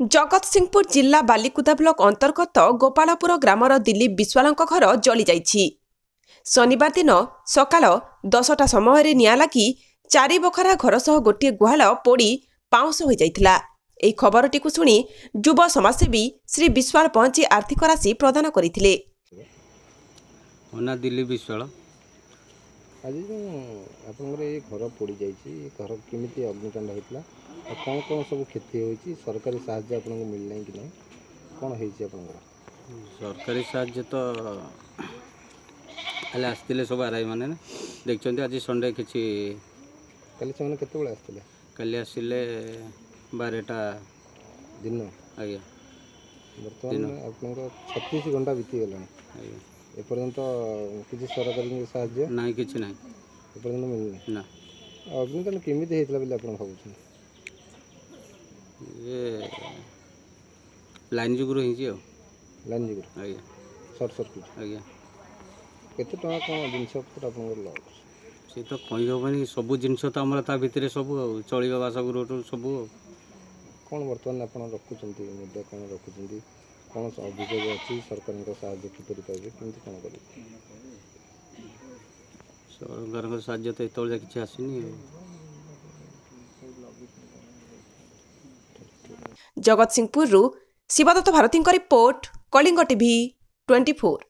जगतसिंहपुर जिला बालिकुदा ब्लॉक अंतर्गत गोपालपुर ग्रामर दिलीप विश्वालଙ୍କ घर जली जाइछि। शनिवार दिन सकाळ 10टा समय निया लागी 4 बखरा घर सह गोटे गुहाल पोड़ी पाउंस हो जाइथिला। एही खबरटी को सुनी युव समाजसेवी श्री विश्वाल पहुंची आर्थिक राशि प्रदान करथिले। ओना दिलीप विश्वाल आज जो आपनकर ये घर पोड़ी जाइछि, घर केमिति अग्निकांड होइतला, कौन कौन सब क्षति होइछि, सरकारी साहाय्य आपनको मिलनै कि नै, कौन होइछि आपनकर? सरकारी साहाय्य तो खाली आसतिले सब आरआई माने देखछन्ते। आज संडे किछि काली ସେମାନେ କେतेବେଳେ ଆସିଥିଲେ? काली आसिले 12टा दिन। आज्ञा वर्तमान आपनकर 36 घंटा बीती गेलानी। आज्ञा एपर्यंत किसी सरकारी साहाय्य नाही किछि नाही एपर्यंत मिलनै ना। अग्निकांड केमिति हेतला बिले आपन भाबुछन? ये लाइन जुगुरु हिछि हो। लाइन जुगुरु? आज्ञा शॉर्ट सर्किट? आज्ञा केते टका कोन जिनस पत्र आपनकर लॉस? से तो कहि होबनी, सब जिंस तो हमरा ता भितरे सब चलिबा बासगुरु सब कौन वर्तमान आपन रखुचंती मुद्दा कौन रखुचंती, कौन अभियोग अछि, सरकार को साहाय्य किपरि पाइबे, किंतु कौन करि? सरकार को साहाय्य तो एतोल किछि आसिनी। Jagatsinghpur Shivdatta Bharati report, Kalinga TV 24।